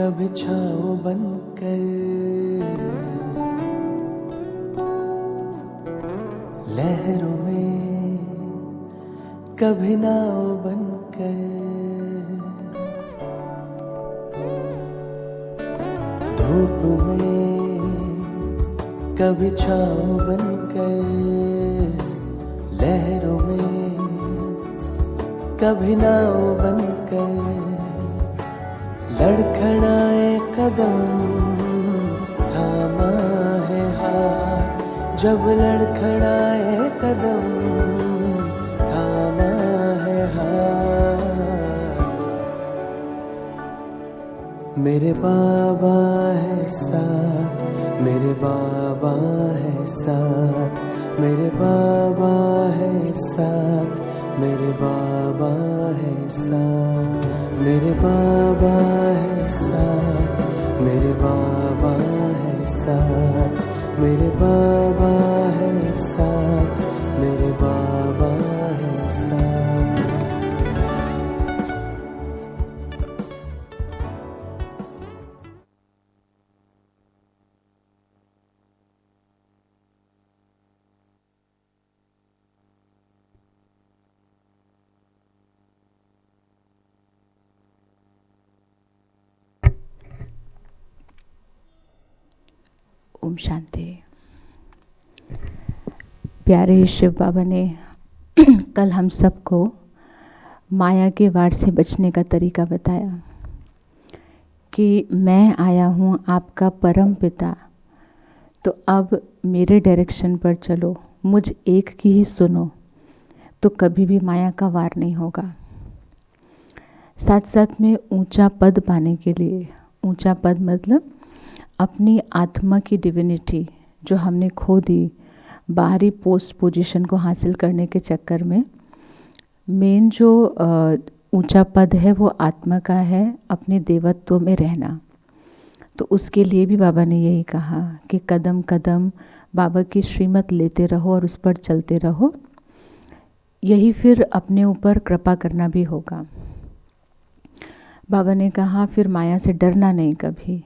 कभी छाँव बनकर लहरों में, कभी नाव बनकर धूप में, कभी छाँव बनकर लहरों में, कभी नाव बनकर लड़खड़ाए कदम, थामा है हाथ जब लड़खड़ाए कदम, थामा है हाथ। मेरे बाबा है साथ, मेरे बाबा है साथ, मेरे बाबा है साथ, मेरे बाबा है साथ, मेरे बाबा है साथ, मेरे बाबा है साथ, मेरे बाबा है साथ, मेरे बाबा है साथ। ओम शांति। प्यारे शिव बाबा ने कल हम सबको माया के वार से बचने का तरीका बताया कि मैं आया हूँ आपका परम पिता, तो अब मेरे डायरेक्शन पर चलो, मुझ एक की ही सुनो, तो कभी भी माया का वार नहीं होगा। साथ साथ में ऊंचा पद पाने के लिए, ऊंचा पद मतलब अपनी आत्मा की डिविनिटी जो हमने खो दी बाहरी पोस्ट पोजीशन को हासिल करने के चक्कर में, मेन जो ऊंचा पद है वो आत्मा का है, अपने देवत्व में रहना। तो उसके लिए भी बाबा ने यही कहा कि कदम कदम बाबा की श्रीमत लेते रहो और उस पर चलते रहो, यही फिर अपने ऊपर कृपा करना भी होगा। बाबा ने कहा फिर माया से डरना नहीं कभी,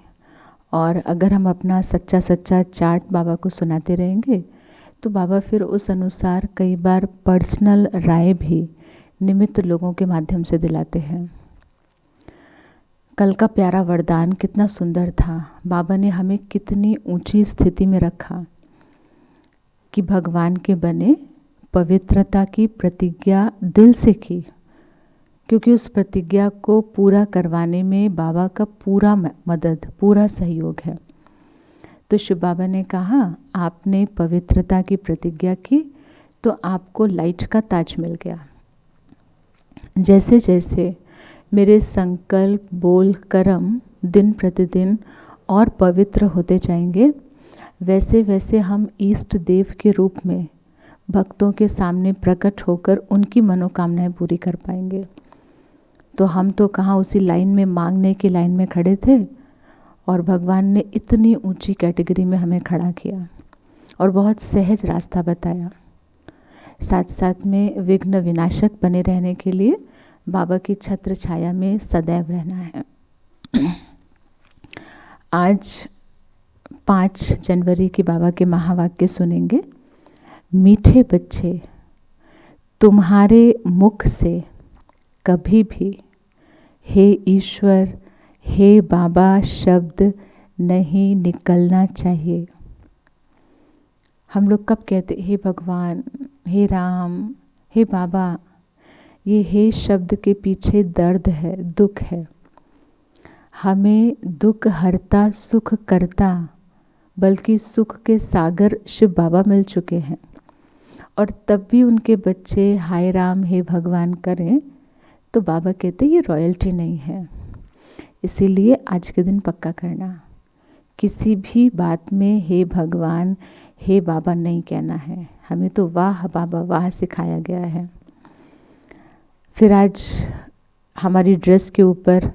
और अगर हम अपना सच्चा सच्चा चार्ट बाबा को सुनाते रहेंगे तो बाबा फिर उस अनुसार कई बार पर्सनल राय भी निमित्त लोगों के माध्यम से दिलाते हैं। कल का प्यारा वरदान कितना सुंदर था। बाबा ने हमें कितनी ऊंची स्थिति में रखा कि भगवान के बने, पवित्रता की प्रतिज्ञा दिल से की, क्योंकि उस प्रतिज्ञा को पूरा करवाने में बाबा का पूरा मदद, पूरा सहयोग है। तो शिव बाबा ने कहा आपने पवित्रता की प्रतिज्ञा की तो आपको लाइट का ताज मिल गया। जैसे जैसे मेरे संकल्प, बोल, कर्म दिन प्रतिदिन और पवित्र होते जाएंगे, वैसे वैसे हम इष्ट देव के रूप में भक्तों के सामने प्रकट होकर उनकी मनोकामनाएं पूरी कर पाएंगे। तो हम तो कहाँ उसी लाइन में, मांगने की लाइन में खड़े थे, और भगवान ने इतनी ऊंची कैटेगरी में हमें खड़ा किया और बहुत सहज रास्ता बताया। साथ साथ में विघ्न विनाशक बने रहने के लिए बाबा की छत्र छाया में सदैव रहना है। आज 5 जनवरी की बाबा के महावाक्य सुनेंगे। मीठे बच्चे, तुम्हारे मुख से कभी भी हे ईश्वर, हे बाबा शब्द नहीं निकलना चाहिए। हम लोग कब कहते हे भगवान, हे राम, हे बाबा, ये हे शब्द के पीछे दर्द है, दुख है। हमें दुख हरता सुख करता, बल्कि सुख के सागर शिव बाबा मिल चुके हैं, और तब भी उनके बच्चे हाय राम हे भगवान करें तो बाबा कहते ये रॉयल्टी नहीं है। इसीलिए आज के दिन पक्का करना, किसी भी बात में हे भगवान, हे बाबा नहीं कहना है। हमें तो वाह बाबा वाह सिखाया गया है। फिर आज हमारी ड्रेस के ऊपर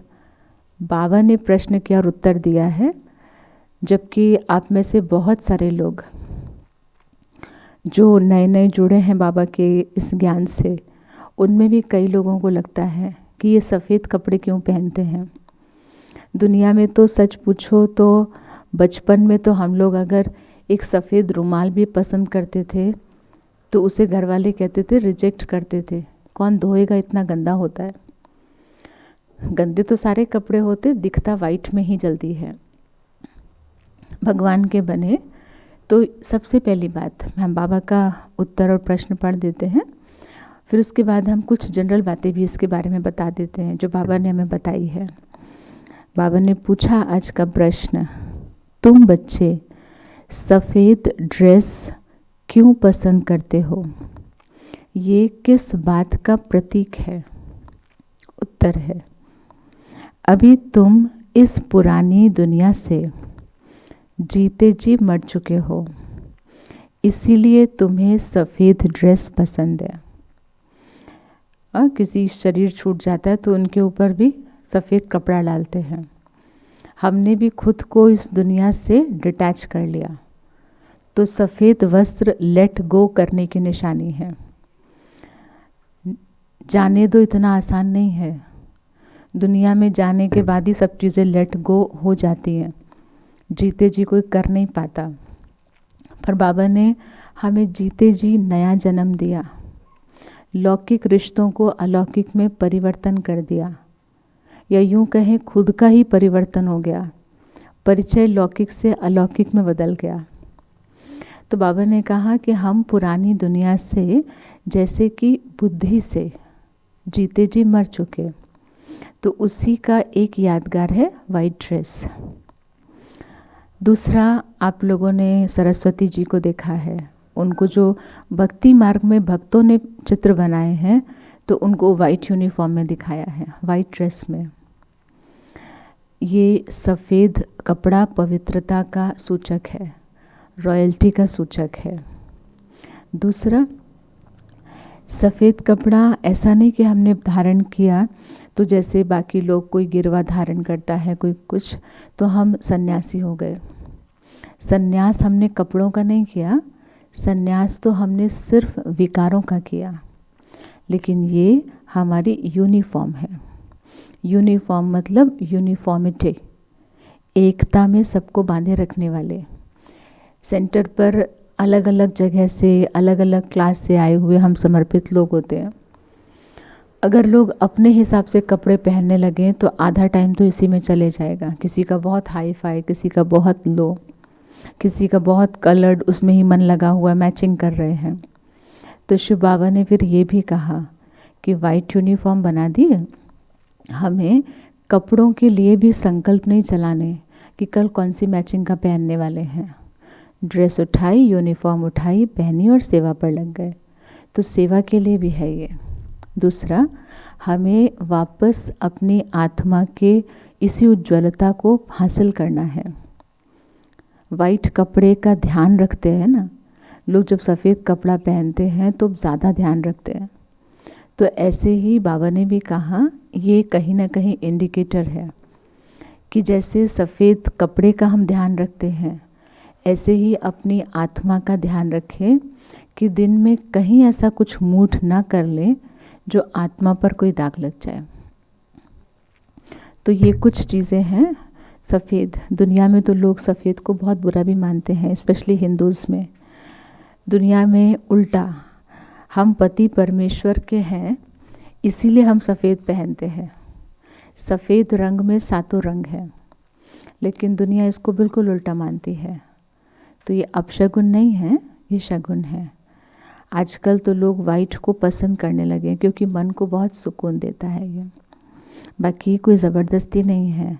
बाबा ने प्रश्न किया और उत्तर दिया है, जबकि आप में से बहुत सारे लोग जो नए नए जुड़े हैं बाबा के इस ज्ञान से, उनमें भी कई लोगों को लगता है कि ये सफ़ेद कपड़े क्यों पहनते हैं। दुनिया में तो सच पूछो तो बचपन में तो हम लोग अगर एक सफ़ेद रुमाल भी पसंद करते थे तो उसे घर वाले कहते थे, रिजेक्ट करते थे, कौन धोएगा, इतना गंदा होता है। गंदे तो सारे कपड़े होते, दिखता वाइट में ही जल्दी है। भगवान के बने तो सबसे पहली बात हम बाबा का उत्तर और प्रश्न पढ़ देते हैं, फिर उसके बाद हम कुछ जनरल बातें भी इसके बारे में बता देते हैं जो बाबा ने हमें बताई है। बाबा ने पूछा आज का प्रश्न, तुम बच्चे सफ़ेद ड्रेस क्यों पसंद करते हो? ये किस बात का प्रतीक है? उत्तर है, अभी तुम इस पुरानी दुनिया से जीते जी मर चुके हो, इसीलिए तुम्हें सफ़ेद ड्रेस पसंद है। और किसी शरीर छूट जाता है तो उनके ऊपर भी सफ़ेद कपड़ा डालते हैं। हमने भी खुद को इस दुनिया से डिटैच कर लिया, तो सफ़ेद वस्त्र लेट गो करने की निशानी है। जाने दो इतना आसान नहीं है, दुनिया में जाने के बाद ही सब चीज़ें लेट गो हो जाती हैं, जीते जी कोई कर नहीं पाता। पर बाबा ने हमें जीते जी नया जन्म दिया, लौकिक रिश्तों को अलौकिक में परिवर्तन कर दिया, या यूँ कहें खुद का ही परिवर्तन हो गया, परिचय लौकिक से अलौकिक में बदल गया। तो बाबा ने कहा कि हम पुरानी दुनिया से जैसे कि बुद्धि से जीते जी मर चुके, तो उसी का एक यादगार है वाइट ड्रेस। दूसरा, आप लोगों ने सरस्वती जी को देखा है, उनको जो भक्ति मार्ग में भक्तों ने चित्र बनाए हैं तो उनको वाइट यूनिफॉर्म में दिखाया है, वाइट ड्रेस में। ये सफ़ेद कपड़ा पवित्रता का सूचक है, रॉयल्टी का सूचक है। दूसरा, सफ़ेद कपड़ा ऐसा नहीं कि हमने धारण किया तो जैसे बाकी लोग कोई गिरवा धारण करता है, कोई कुछ, तो हम सन्यासी हो गए। सन्यास हमने कपड़ों का नहीं किया, सन्यास तो हमने सिर्फ विकारों का किया। लेकिन ये हमारी यूनिफॉर्म है। यूनिफॉर्म मतलब यूनिफॉर्मिटी, एकता में सबको बांधे रखने वाले। सेंटर पर अलग अलग जगह से, अलग अलग क्लास से आए हुए हम समर्पित लोग होते हैं। अगर लोग अपने हिसाब से कपड़े पहनने लगें तो आधा टाइम तो इसी में चले जाएगा। किसी का बहुत हाई फाई, किसी का बहुत लो, किसी का बहुत कलर्ड, उसमें ही मन लगा हुआ, मैचिंग कर रहे हैं। तो शिव बाबा ने फिर ये भी कहा कि वाइट यूनिफॉर्म बना दिए, हमें कपड़ों के लिए भी संकल्प नहीं चलाने कि कल कौन सी मैचिंग का पहनने वाले हैं। ड्रेस उठाई, यूनिफॉर्म उठाई, पहनी और सेवा पर लग गए। तो सेवा के लिए भी है ये। दूसरा, हमें वापस अपनी आत्मा के इसी उज्ज्वलता को हासिल करना है। वाइट कपड़े का ध्यान रखते हैं ना लोग, जब सफ़ेद कपड़ा पहनते हैं तो ज़्यादा ध्यान रखते हैं। तो ऐसे ही बाबा ने भी कहा, ये कहीं ना कहीं इंडिकेटर है कि जैसे सफ़ेद कपड़े का हम ध्यान रखते हैं, ऐसे ही अपनी आत्मा का ध्यान रखें कि दिन में कहीं ऐसा कुछ मूड ना कर ले जो आत्मा पर कोई दाग लग जाए। तो ये कुछ चीज़ें हैं। सफ़ेद, दुनिया में तो लोग सफ़ेद को बहुत बुरा भी मानते हैं, स्पेशली हिंदूज़ में। दुनिया में उल्टा, हम पति परमेश्वर के हैं इसीलिए हम सफ़ेद पहनते हैं। सफ़ेद रंग में सातों रंग हैं, लेकिन दुनिया इसको बिल्कुल उल्टा मानती है। तो ये अपशगुन नहीं है, ये शगुन है। आजकल तो लोग वाइट को पसंद करने लगे क्योंकि मन को बहुत सुकून देता है ये। बाकी कोई ज़बरदस्ती नहीं है।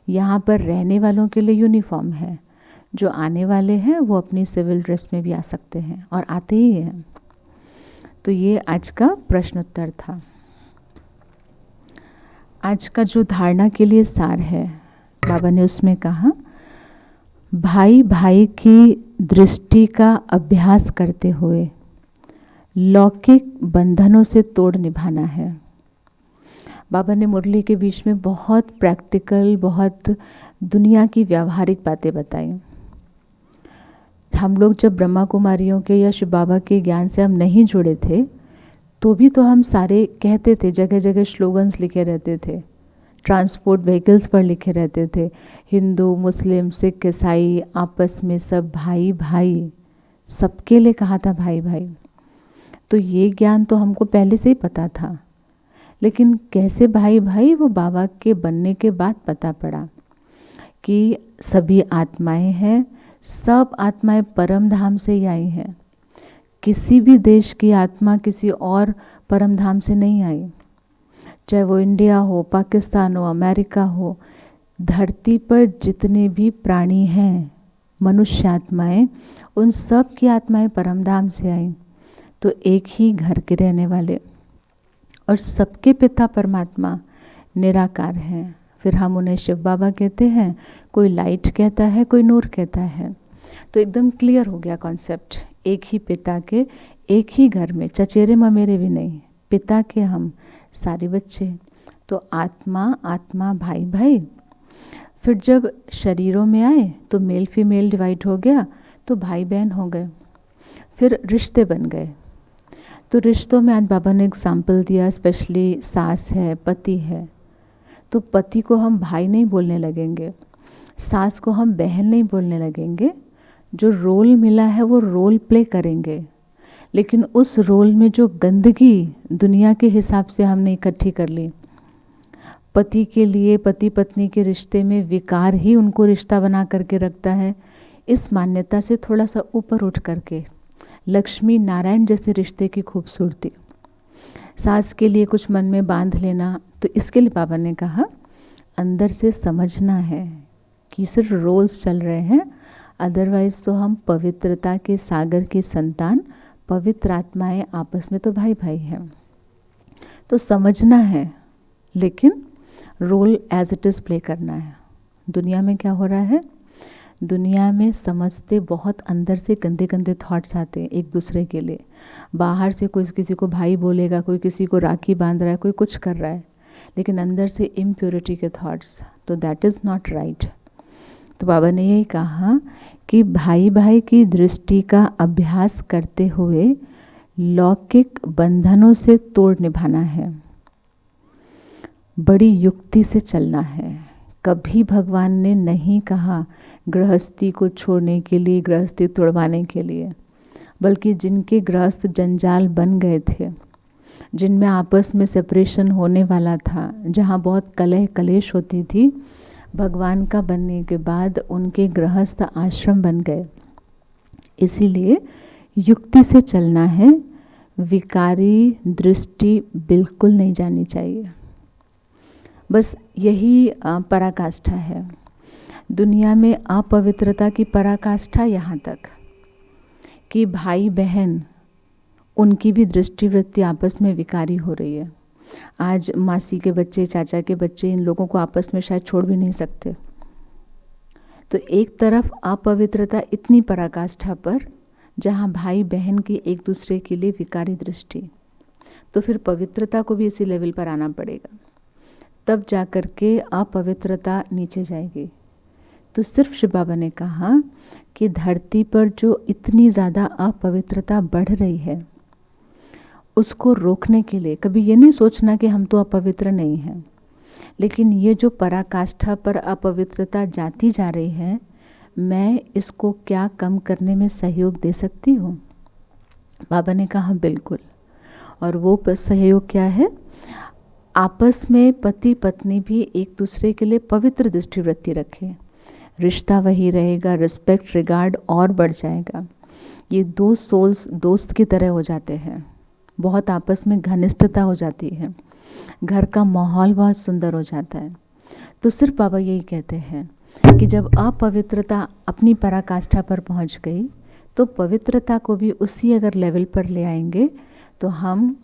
यहाँ पर रहने वालों के लिए यूनिफॉर्म है, जो आने वाले हैं वो अपनी सिविल ड्रेस में भी आ सकते हैं और आते ही हैं। तो ये आज का प्रश्न उत्तर था। आज का जो धारणा के लिए सार है, बाबा ने उसमें कहा, भाई भाई की दृष्टि का अभ्यास करते हुए लौकिक बंधनों से तोड़ निभाना है। बाबा ने मुरली के बीच में बहुत प्रैक्टिकल, बहुत दुनिया की व्यावहारिक बातें बताई। हम लोग जब ब्रह्मा कुमारियों के या शिव बाबा के ज्ञान से हम नहीं जुड़े थे तो भी तो हम सारे कहते थे, जगह जगह स्लोगन्स लिखे रहते थे, ट्रांसपोर्ट व्हीकल्स पर लिखे रहते थे, हिंदू मुस्लिम सिख ईसाई आपस में सब भाई भाई, सबके लिए कहा था भाई भाई। तो ये ज्ञान तो हमको पहले से ही पता था, लेकिन कैसे भाई भाई वो बाबा के बनने के बाद पता पड़ा कि सभी आत्माएं हैं, सब आत्माएं परम धाम से ही आई हैं। किसी भी देश की आत्मा किसी और परम धाम से नहीं आई, चाहे वो इंडिया हो, पाकिस्तान हो, अमेरिका हो। धरती पर जितने भी प्राणी हैं, मनुष्य आत्माएं, उन सब की आत्माएं परम धाम से आई। तो एक ही घर के रहने वाले और सबके पिता परमात्मा निराकार हैं। फिर हम उन्हें शिव बाबा कहते हैं, कोई लाइट कहता है, कोई नूर कहता है। तो एकदम क्लियर हो गया कॉन्सेप्ट, एक ही पिता के एक ही घर में, चचेरे ममेरे भी नहीं, पिता के हम सारे बच्चे। तो आत्मा आत्मा भाई भाई। फिर जब शरीरों में आए तो मेल फीमेल डिवाइड हो गया, तो भाई बहन हो गए। फिर रिश्ते बन गए। तो रिश्तों में आज बाबा ने एग्जाम्पल दिया, स्पेशली सास है, पति है, तो पति को हम भाई नहीं बोलने लगेंगे, सास को हम बहन नहीं बोलने लगेंगे। जो रोल मिला है वो रोल प्ले करेंगे, लेकिन उस रोल में जो गंदगी दुनिया के हिसाब से हमने इकट्ठी कर ली, पति के लिए पति पत्नी के रिश्ते में विकार ही उनको रिश्ता बना करके रखता है। इस मान्यता से थोड़ा सा ऊपर उठ करके लक्ष्मी नारायण जैसे रिश्ते की खूबसूरती, सास के लिए कुछ मन में बांध लेना, तो इसके लिए बाबा ने कहा अंदर से समझना है कि सिर्फ रोल्स चल रहे हैं, अदरवाइज तो हम पवित्रता के सागर की संतान, पवित्र आत्माएं आपस में तो भाई भाई हैं। तो समझना है, लेकिन role as it is play करना है। दुनिया में क्या हो रहा है, दुनिया में समझते बहुत अंदर से गंदे गंदे थॉट्स आते हैं एक दूसरे के लिए। बाहर से कोई किसी को भाई बोलेगा, कोई किसी को राखी बांध रहा है, कोई कुछ कर रहा है, लेकिन अंदर से इम्प्योरिटी के थॉट्स, तो दैट इज़ नॉट राइट। तो बाबा ने यही कहा कि भाई भाई की दृष्टि का अभ्यास करते हुए लौकिक बंधनों से तोड़ निभाना है, बड़ी युक्ति से चलना है। कभी भगवान ने नहीं कहा गृहस्थी को छोड़ने के लिए, गृहस्थी तोड़वाने के लिए, बल्कि जिनके गृहस्थ जंजाल बन गए थे, जिनमें आपस में सेपरेशन होने वाला था, जहाँ बहुत कलह कलेश होती थी, भगवान का बनने के बाद उनके गृहस्थ आश्रम बन गए। इसीलिए युक्ति से चलना है, विकारी दृष्टि बिल्कुल नहीं जानी चाहिए। बस यही पराकाष्ठा है। दुनिया में अपवित्रता की पराकाष्ठा यहाँ तक कि भाई बहन, उनकी भी दृष्टिवृत्ति आपस में विकारी हो रही है। आज मासी के बच्चे, चाचा के बच्चे, इन लोगों को आपस में शायद छोड़ भी नहीं सकते। तो एक तरफ अपवित्रता इतनी पराकाष्ठा पर, जहाँ भाई बहन की एक दूसरे के लिए विकारी दृष्टि, तो फिर पवित्रता को भी इसी लेवल पर आना पड़ेगा, तब जाकर के अपवित्रता नीचे जाएगी। तो सिर्फ शिव बाबा ने कहा कि धरती पर जो इतनी ज़्यादा अपवित्रता बढ़ रही है, उसको रोकने के लिए कभी ये नहीं सोचना कि हम तो अपवित्र नहीं हैं, लेकिन ये जो पराकाष्ठा पर अपवित्रता जाती जा रही है, मैं इसको क्या कम करने में सहयोग दे सकती हूँ? बाबा ने कहा बिल्कुल। और वो सहयोग क्या है? आपस में पति पत्नी भी एक दूसरे के लिए पवित्र दृष्टिवृत्ति रखें, रिश्ता वही रहेगा, रिस्पेक्ट रिगार्ड और बढ़ जाएगा। ये दो सोल्स दोस्त की तरह हो जाते हैं, बहुत आपस में घनिष्ठता हो जाती है, घर का माहौल बहुत सुंदर हो जाता है। तो सिर्फ बाबा यही कहते हैं कि जब अपवित्रता अपनी पराकाष्ठा पर पहुंच गई, तो पवित्रता को भी उसी अगर लेवल पर ले आएंगे, तो हम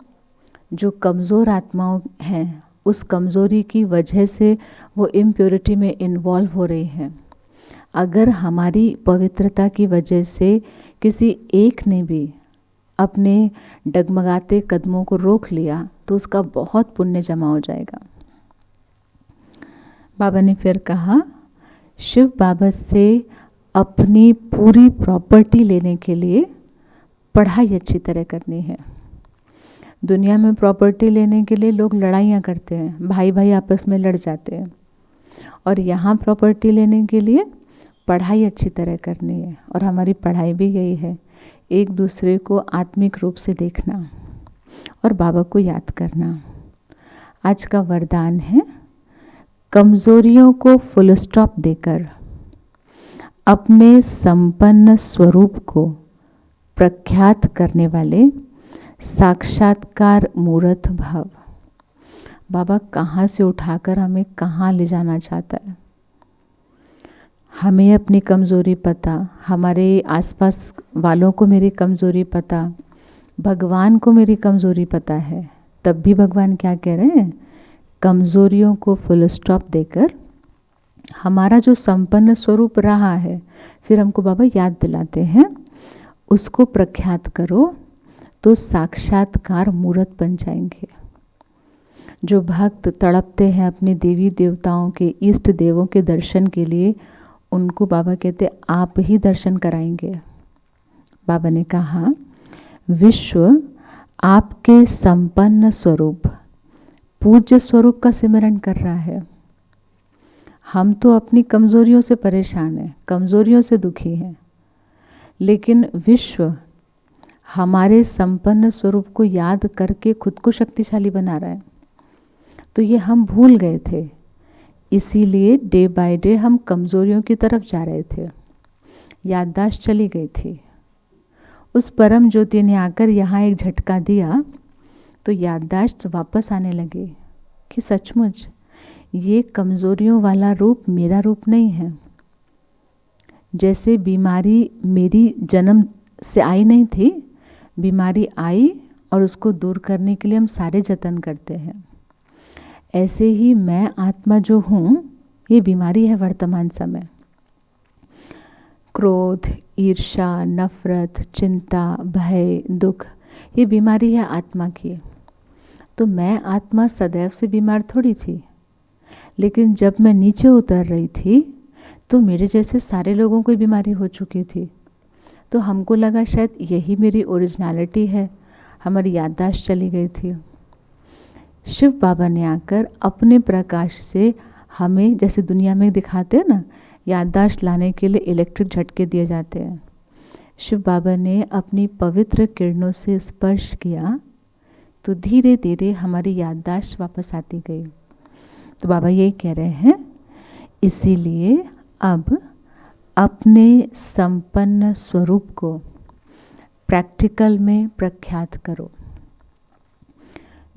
जो कमज़ोर आत्माओं हैं, उस कमज़ोरी की वजह से वो इम्प्योरिटी में इन्वॉल्व हो रही हैं। अगर हमारी पवित्रता की वजह से किसी एक ने भी अपने डगमगाते कदमों को रोक लिया, तो उसका बहुत पुण्य जमा हो जाएगा। बाबा ने फिर कहा, शिव बाबा से अपनी पूरी प्रॉपर्टी लेने के लिए पढ़ाई अच्छी तरह करनी है। दुनिया में प्रॉपर्टी लेने के लिए लोग लड़ाइयाँ करते हैं, भाई भाई आपस में लड़ जाते हैं। और यहाँ प्रॉपर्टी लेने के लिए पढ़ाई अच्छी तरह करनी है, और हमारी पढ़ाई भी यही है, एक दूसरे को आत्मिक रूप से देखना और बाबा को याद करना। आज का वरदान है, कमज़ोरियों को फुल स्टॉप देकर अपने संपन्न स्वरूप को प्रख्यात करने वाले साक्षात्कार मूर्त भव। बाबा कहाँ से उठाकर हमें कहाँ ले जाना चाहता है। हमें अपनी कमज़ोरी पता, हमारे आसपास वालों को मेरी कमज़ोरी पता, भगवान को मेरी कमज़ोरी पता है, तब भी भगवान क्या कह रहे हैं, कमज़ोरियों को फुल स्टॉप देकर हमारा जो संपन्न स्वरूप रहा है, फिर हमको बाबा याद दिलाते हैं, उसको प्रख्यात करो तो साक्षात्कार मूर्त बन जाएंगे। जो भक्त तड़पते हैं अपने देवी देवताओं के, इष्ट देवों के दर्शन के लिए, उनको बाबा कहते आप ही दर्शन कराएंगे। बाबा ने कहा, विश्व आपके संपन्न स्वरूप पूज्य स्वरूप का सिमरन कर रहा है। हम तो अपनी कमज़ोरियों से परेशान हैं, कमज़ोरियों से दुखी हैं, लेकिन विश्व हमारे संपन्न स्वरूप को याद करके खुद को शक्तिशाली बना रहा है। तो ये हम भूल गए थे, इसीलिए डे बाय डे हम कमज़ोरियों की तरफ जा रहे थे, याददाश्त चली गई थी। उस परम ज्योति ने आकर यहाँ एक झटका दिया तो याददाश्त वापस आने लगी कि सचमुच ये कमज़ोरियों वाला रूप मेरा रूप नहीं है। जैसे बीमारी मेरी जन्म से आई नहीं थी, बीमारी आई और उसको दूर करने के लिए हम सारे जतन करते हैं, ऐसे ही मैं आत्मा जो हूँ, ये बीमारी है वर्तमान समय। क्रोध, ईर्ष्या, नफरत, चिंता, भय, दुख, ये बीमारी है आत्मा की। तो मैं आत्मा सदैव से बीमार थोड़ी थी, लेकिन जब मैं नीचे उतर रही थी तो मेरे जैसे सारे लोगों को बीमारी हो चुकी थी। तो हमको लगा शायद यही मेरी ओरिजिनलिटी है, हमारी याददाश्त चली गई थी। शिव बाबा ने आकर अपने प्रकाश से हमें, जैसे दुनिया में दिखाते हैं ना, याददाश्त लाने के लिए इलेक्ट्रिक झटके दिए जाते हैं, शिव बाबा ने अपनी पवित्र किरणों से स्पर्श किया तो धीरे धीरे हमारी याददाश्त वापस आती गई। तो बाबा यही कह रहे हैं, इसीलिए अब अपने संपन्न स्वरूप को प्रैक्टिकल में प्रख्यात करो।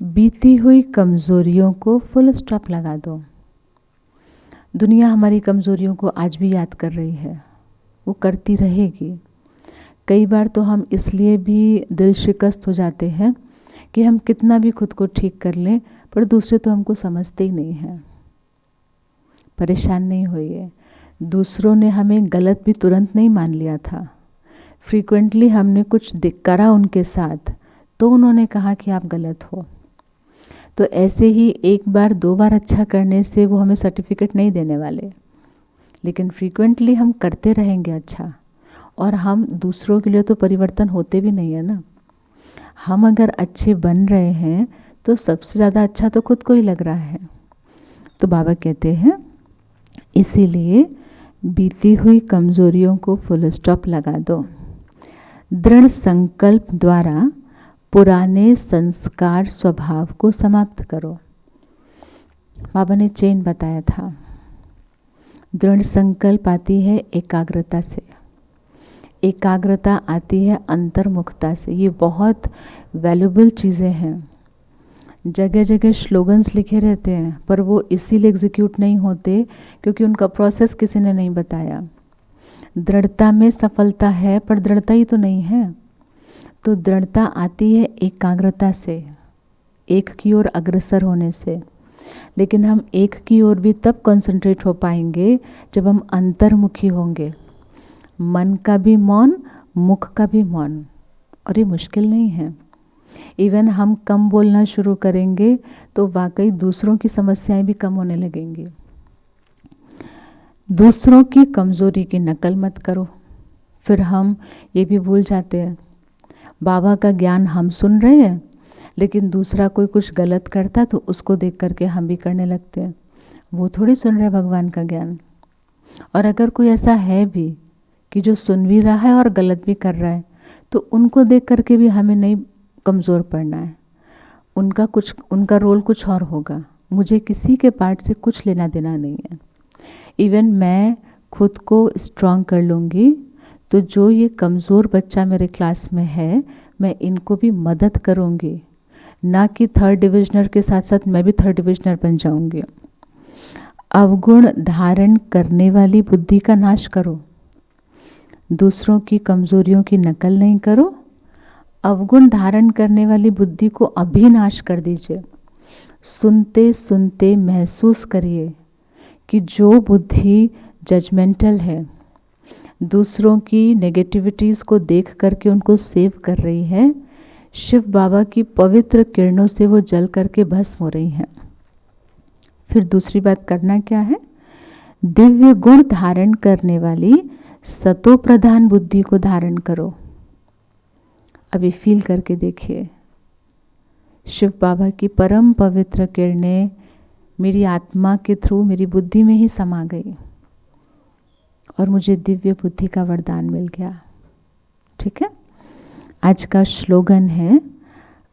बीती हुई कमज़ोरियों को फुल स्टॉप लगा दो। दुनिया हमारी कमज़ोरियों को आज भी याद कर रही है, वो करती रहेगी। कई बार तो हम इसलिए भी दिल शिकस्त हो जाते हैं कि हम कितना भी खुद को ठीक कर लें, पर दूसरे तो हमको समझते ही नहीं हैं। परेशान नहीं होइए, दूसरों ने हमें गलत भी तुरंत नहीं मान लिया था। फ्रीक्वेंटली हमने कुछ करा उनके साथ तो उन्होंने कहा कि आप गलत हो। तो ऐसे ही एक बार दो बार अच्छा करने से वो हमें सर्टिफिकेट नहीं देने वाले, लेकिन फ्रीक्वेंटली हम करते रहेंगे अच्छा, और हम दूसरों के लिए तो परिवर्तन होते भी नहीं है ना। हम अगर अच्छे बन रहे हैं तो सबसे ज़्यादा अच्छा तो खुद को ही लग रहा है। तो बाबा कहते हैं, इसीलिए बीती हुई कमज़ोरियों को फुल स्टॉप लगा दो। दृढ़ संकल्प द्वारा पुराने संस्कार स्वभाव को समाप्त करो। बाबा ने चेन बताया था, दृढ़ संकल्प आती है एकाग्रता से, एकाग्रता आती है अंतर्मुखता से। ये बहुत वैल्यूबल चीज़ें हैं। जगह जगह स्लोगन्स लिखे रहते हैं, पर वो इसीलिए एग्जीक्यूट नहीं होते क्योंकि उनका प्रोसेस किसी ने नहीं बताया। दृढ़ता में सफलता है, पर दृढ़ता ही तो नहीं है। तो दृढ़ता आती है एकाग्रता से, एक की ओर अग्रसर होने से। लेकिन हम एक की ओर भी तब कंसंट्रेट हो पाएंगे जब हम अंतर्मुखी होंगे। मन का भी मौन, मुख का भी मौन, और ये मुश्किल नहीं है। इवन हम कम बोलना शुरू करेंगे तो वाकई दूसरों की समस्याएं भी कम होने लगेंगी। दूसरों की कमज़ोरी की नकल मत करो। फिर हम ये भी भूल जाते हैं, बाबा का ज्ञान हम सुन रहे हैं, लेकिन दूसरा कोई कुछ गलत करता तो उसको देख करके हम भी करने लगते हैं। वो थोड़ी सुन रहे भगवान का ज्ञान। और अगर कोई ऐसा है भी कि जो सुन भी रहा है और गलत भी कर रहा है, तो उनको देख करके भी हमें नहीं कमज़ोर पड़ना है। उनका रोल कुछ और होगा। मुझे किसी के पार्ट से कुछ लेना देना नहीं है। इवन मैं खुद को स्ट्रांग कर लूँगी तो जो ये कमज़ोर बच्चा मेरे क्लास में है, मैं इनको भी मदद करूँगी, ना कि थर्ड डिविजनर के साथ साथ मैं भी थर्ड डिविजनर बन जाऊँगी। अवगुण धारण करने वाली बुद्धि का नाश करो, दूसरों की कमज़ोरियों की नकल नहीं करो। अवगुण धारण करने वाली बुद्धि को अभी नाश कर दीजिए। सुनते सुनते महसूस करिए कि जो बुद्धि जजमेंटल है, दूसरों की नेगेटिविटीज़ को देख करके उनको सेव कर रही है, शिव बाबा की पवित्र किरणों से वो जल करके भस्म हो रही हैं। फिर दूसरी बात करना क्या है? दिव्य गुण धारण करने वाली सतो प्रधान बुद्धि को धारण करो। अभी फील करके देखिए, शिव बाबा की परम पवित्र किरणें मेरी आत्मा के थ्रू मेरी बुद्धि में ही समा गई और मुझे दिव्य बुद्धि का वरदान मिल गया। ठीक है। आज का श्लोगन है,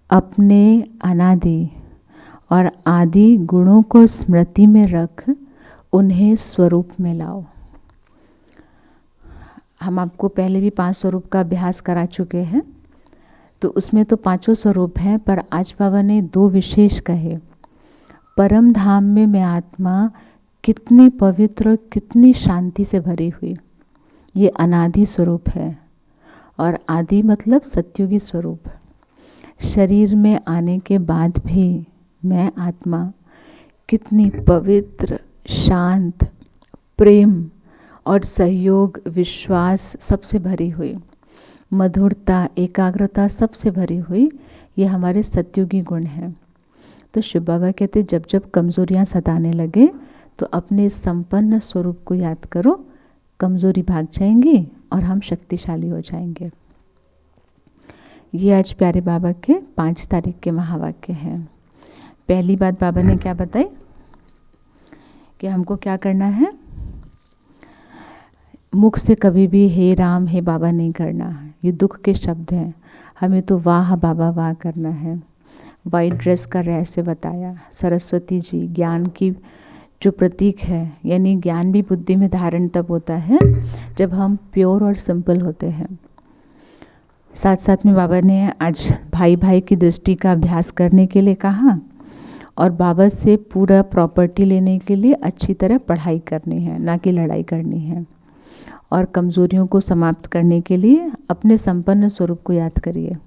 अपने अनादि और आदि गुणों को स्मृति में रख उन्हें स्वरूप में लाओ। हम आपको पहले भी 5 स्वरूप का अभ्यास करा चुके हैं, तो उसमें तो 5 स्वरूप हैं, पर आज बाबा ने 2 विशेष कहे। परम धाम में मैं आत्मा कितनी पवित्र, कितनी शांति से भरी हुई, ये अनादि स्वरूप है। और आदि मतलब सत्युगी स्वरूप। शरीर में आने के बाद भी मैं आत्मा कितनी पवित्र, शांत, प्रेम और सहयोग, विश्वास सबसे भरी हुई, मधुरता, एकाग्रता सबसे भरी हुई, ये हमारे सत्युगी गुण हैं। तो शिव बाबा कहते, जब जब कमज़ोरियाँ सताने लगे तो अपने संपन्न स्वरूप को याद करो, कमज़ोरी भाग जाएंगी और हम शक्तिशाली हो जाएंगे। ये आज प्यारे बाबा के 5 तारीख के महावाक्य हैं। पहली बात बाबा ने क्या बताई कि हमको क्या करना है? मुख से कभी भी हे राम हे बाबा नहीं करना। ये दुख के शब्द हैं। हमें तो वाह बाबा वाह करना है। वाइट ड्रेस का रहस्य बताया। सरस्वती जी ज्ञान की जो प्रतीक है, यानी ज्ञान भी बुद्धि में धारण तब होता है जब हम प्योर और सिंपल होते हैं। साथ साथ में बाबा ने आज भाई भाई की दृष्टि का अभ्यास करने के लिए कहा और बाबा से पूरा प्रॉपर्टी लेने के लिए अच्छी तरह पढ़ाई करनी है, ना कि लड़ाई करनी है। और कमज़ोरियों को समाप्त करने के लिए अपने संपन्न स्वरूप को याद करिए।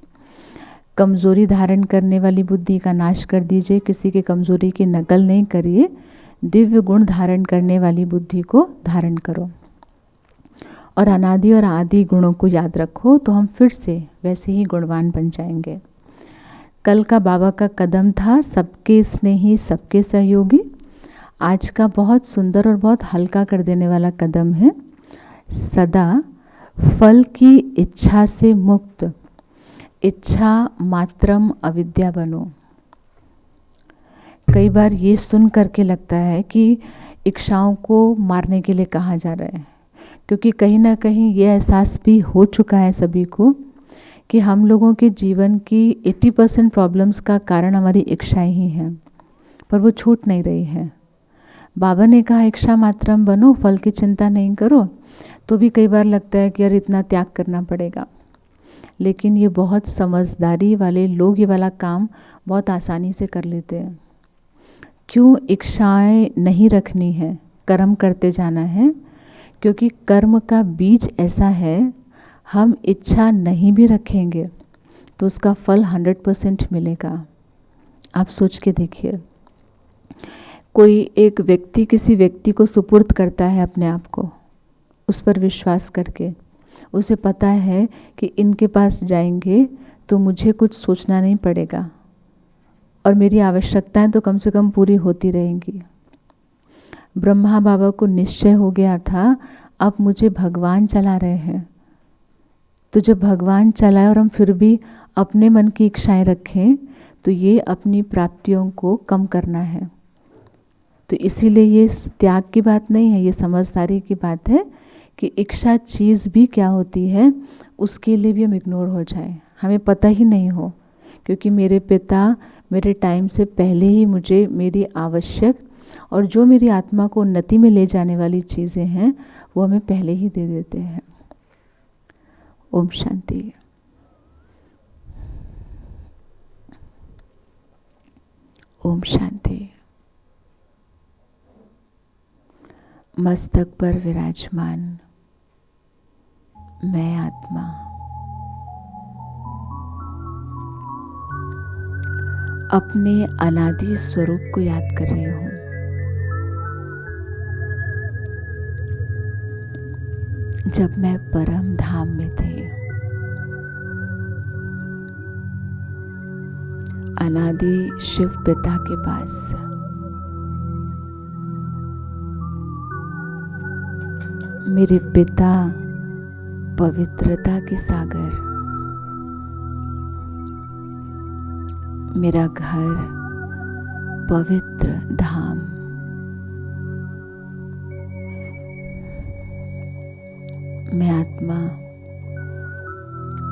कमज़ोरी धारण करने वाली बुद्धि का नाश कर दीजिए, किसी की कमज़ोरी की नकल नहीं करिए। दिव्य गुण धारण करने वाली बुद्धि को धारण करो और अनादि और आदि गुणों को याद रखो, तो हम फिर से वैसे ही गुणवान बन जाएंगे। कल का बाबा का कदम था सबके स्नेही, सबके सहयोगी। आज का बहुत सुंदर और बहुत हल्का कर देने वाला कदम है, सदा फल की इच्छा से मुक्त, इच्छा मात्रम अविद्या बनो। कई बार ये सुन करके लगता है कि इच्छाओं को मारने के लिए कहा जा रहा है, क्योंकि कहीं ना कहीं ये एहसास भी हो चुका है सभी को कि हम लोगों के जीवन की 80% प्रॉब्लम्स का कारण हमारी इच्छाएं ही हैं, पर वो छूट नहीं रही है। बाबा ने कहा इच्छा मात्रम बनो, फल की चिंता नहीं करो, तो भी कई बार लगता है कि यार इतना त्याग करना पड़ेगा। लेकिन ये बहुत समझदारी वाले लोग ये वाला काम बहुत आसानी से कर लेते हैं। क्यों इच्छाएं नहीं रखनी है, कर्म करते जाना है, क्योंकि कर्म का बीज ऐसा है, हम इच्छा नहीं भी रखेंगे तो उसका फल 100% मिलेगा। आप सोच के देखिए, कोई एक व्यक्ति किसी व्यक्ति को सुपुर्द करता है अपने आप को, उस पर विश्वास करके, उसे पता है कि इनके पास जाएंगे तो मुझे कुछ सोचना नहीं पड़ेगा और मेरी आवश्यकताएं तो कम से कम पूरी होती रहेंगी। ब्रह्मा बाबा को निश्चय हो गया था अब मुझे भगवान चला रहे हैं, तो जब भगवान चलाए और हम फिर भी अपने मन की इच्छाएं रखें तो ये अपनी प्राप्तियों को कम करना है। तो इसीलिए ये त्याग की बात नहीं है, ये समझदारी की बात है कि इच्छा चीज़ भी क्या होती है उसके लिए भी हम इग्नोर हो जाए, हमें पता ही नहीं हो। क्योंकि मेरे पिता मेरे टाइम से पहले ही मुझे मेरी आवश्यक और जो मेरी आत्मा को उन्नति में ले जाने वाली चीज़ें हैं वो हमें पहले ही दे देते हैं। ओम शांति। ओम शांति। मस्तक पर विराजमान मैं आत्मा अपने अनादि स्वरूप को याद कर रही हूँ। जब मैं परम धाम में थी, अनादि शिव पिता के पास, मेरे पिता पवित्रता के सागर, मेरा घर पवित्र धाम, मैं आत्मा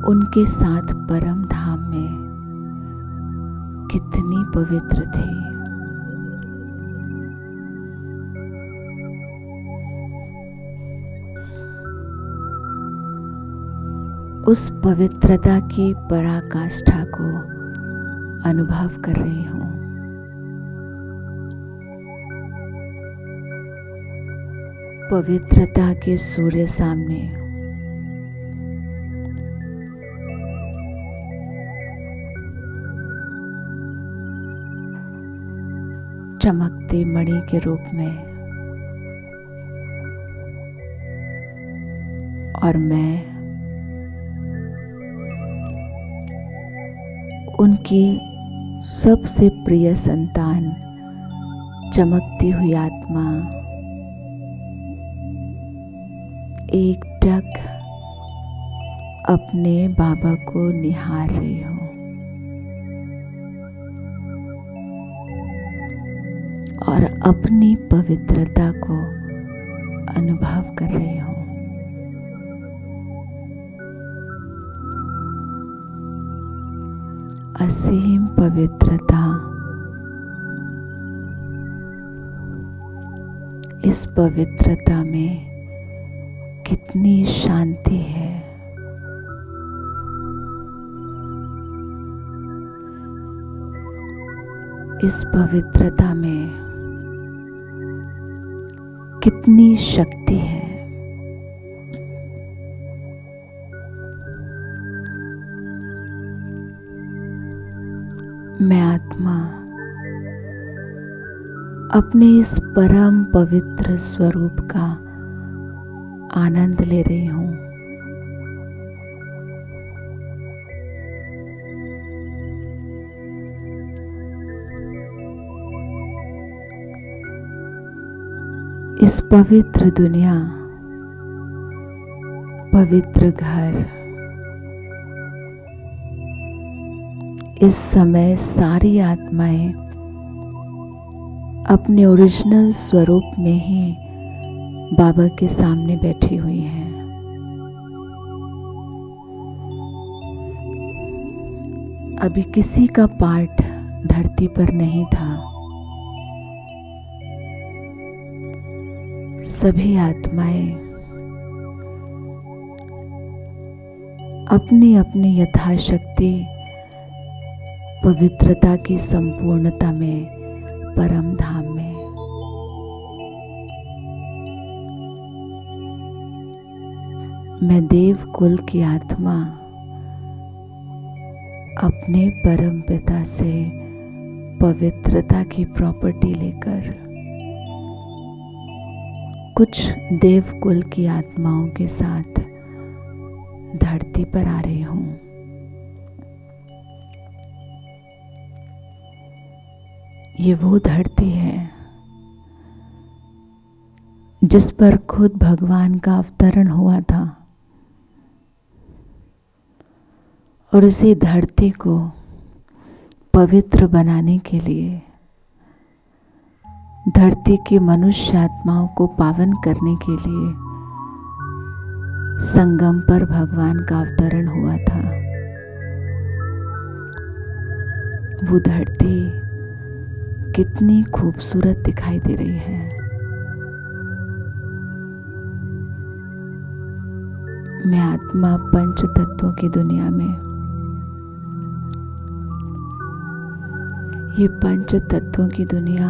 उनके साथ परम धाम में कितनी पवित्र थी। उस पवित्रता की पराकाष्ठा को अनुभव कर रही हूँ। पवित्रता के सूर्य सामने चमकते मणि के रूप में, और मैं उनकी सबसे प्रिय संतान, चमकती हुई आत्मा, एकटक अपने बाबा को निहार रही हूँ और अपनी पवित्रता को अनुभव कर रही हूँ। असीम पवित्रता, इस पवित्रता में कितनी शांति है। इस पवित्रता में कितनी शक्ति है। मैं आत्मा अपने इस परम पवित्र स्वरूप का आनंद ले रही हूँ। इस पवित्र दुनिया, पवित्र घर, इस समय सारी आत्माएं अपने ओरिजिनल स्वरूप में ही बाबा के सामने बैठी हुई हैं। अभी किसी का पार्ट धरती पर नहीं था। सभी आत्माएं अपनी अपनी यथाशक्ति पवित्रता की संपूर्णता में, परम धाम में, मैं देव कुल की आत्मा अपने परम पिता से पवित्रता की प्रॉपर्टी लेकर कुछ देव कुल की आत्माओं के साथ धरती पर आ रही हूँ। ये वो धरती है जिस पर खुद भगवान का अवतरण हुआ था। और उसी धरती को पवित्र बनाने के लिए, धरती की मनुष्य आत्माओं को पावन करने के लिए संगम पर भगवान का अवतरण हुआ था। वो धरती कितनी खूबसूरत दिखाई दे रही है। मैं आत्मा पंच तत्वों की दुनिया में, ये पंच तत्वों की दुनिया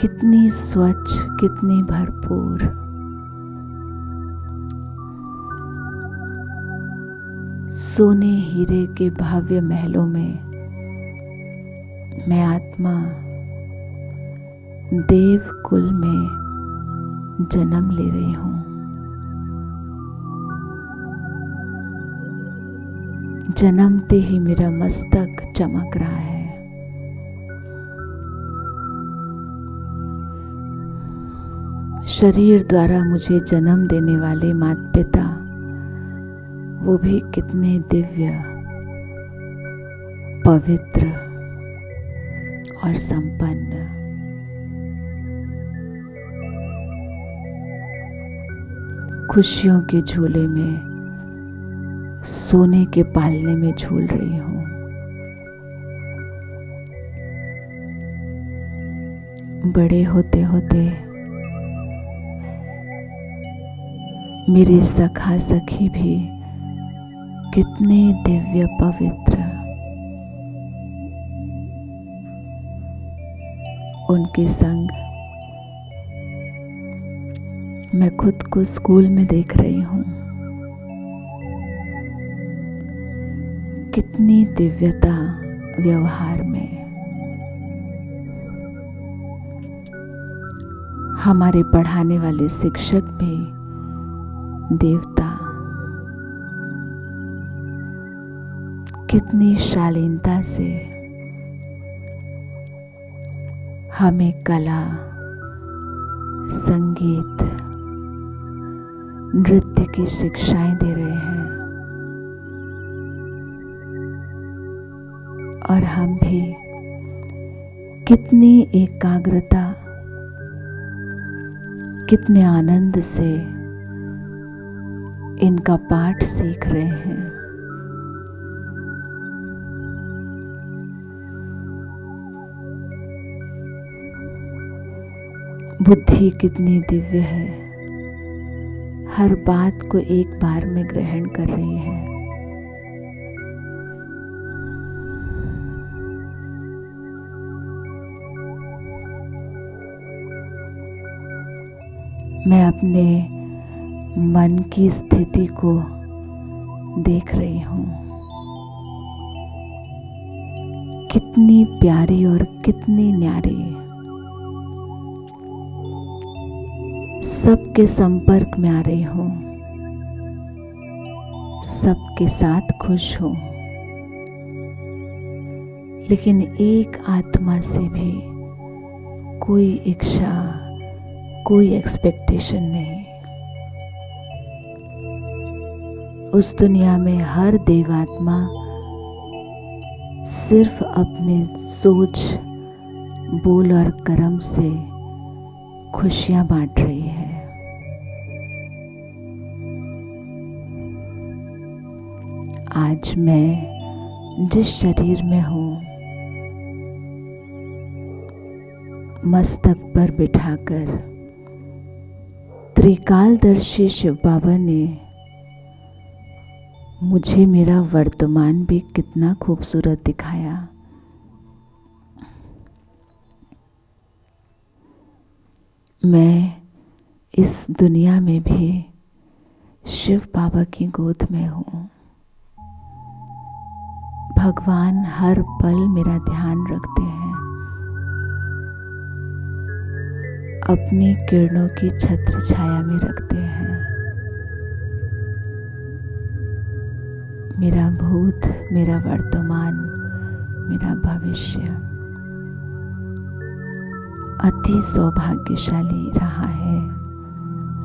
कितनी स्वच्छ, कितनी भरपूर, सोने हीरे के भव्य महलों में मैं आत्मा देव कुल में जन्म ले रही हूँ। जन्मते ही मेरा मस्तक चमक रहा है। शरीर द्वारा मुझे जन्म देने वाले माता पिता, वो भी कितने दिव्य, पवित्र और संपन्न। खुशियों के झूले में, सोने के पालने में झूल रही हूँ। बड़े होते होते मेरे सखा सखी भी कितने दिव्य, पवित्र, उनके संग मैं खुद को स्कूल में देख रही हूँ। कितनी दिव्यता व्यवहार में। हमारे पढ़ाने वाले शिक्षक भी देवता, कितनी शालीनता से हमें कला, संगीत, नृत्य की शिक्षाएं दे रहे हैं। और हम भी कितनी एकाग्रता, कितने आनंद से इनका पाठ सीख रहे हैं। बुद्धि कितनी दिव्य है, हर बात को एक बार में ग्रहण कर रही है। मैं अपने मन की स्थिति को देख रही हूँ। कितनी प्यारी और कितनी न्यारी। सबके संपर्क में आ रही हूँ, सबके साथ खुश हूँ, लेकिन एक आत्मा से भी कोई इच्छा, कोई एक्सपेक्टेशन नहीं। उस दुनिया में हर देवात्मा सिर्फ अपने सोच, बोल और कर्म से खुशियां बांट रही है। आज मैं जिस शरीर में हूँ, मस्तक पर बिठाकर त्रिकालदर्शी शिव बाबा ने मुझे मेरा वर्तमान भी कितना खूबसूरत दिखाया। मैं इस दुनिया में भी शिव बाबा की गोद में हूँ। भगवान हर पल मेरा ध्यान रखते हैं। अपनी किरणों की छत्र छाया में रखते हैं। मेरा भूत, मेरा वर्तमान, मेरा भविष्य अति सौभाग्यशाली रहा है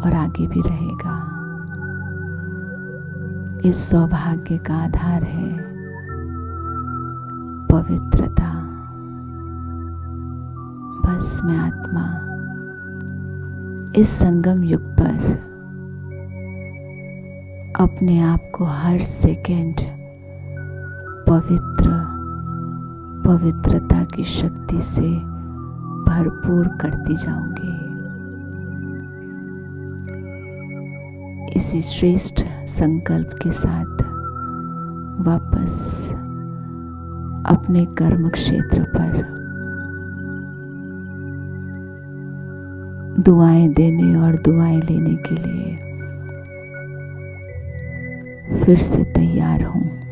और आगे भी रहेगा। इस सौभाग्य का आधार है पवित्रता। बस मैं आत्मा इस संगम युग पर अपने आप को हर सेकंड पवित्रता की शक्ति से भरपूर करती जाऊंगी। इसी श्रेष्ठ संकल्प के साथ वापस अपने कर्म क्षेत्र पर दुआएं देने और दुआएं लेने के लिए फिर से तैयार हूँ।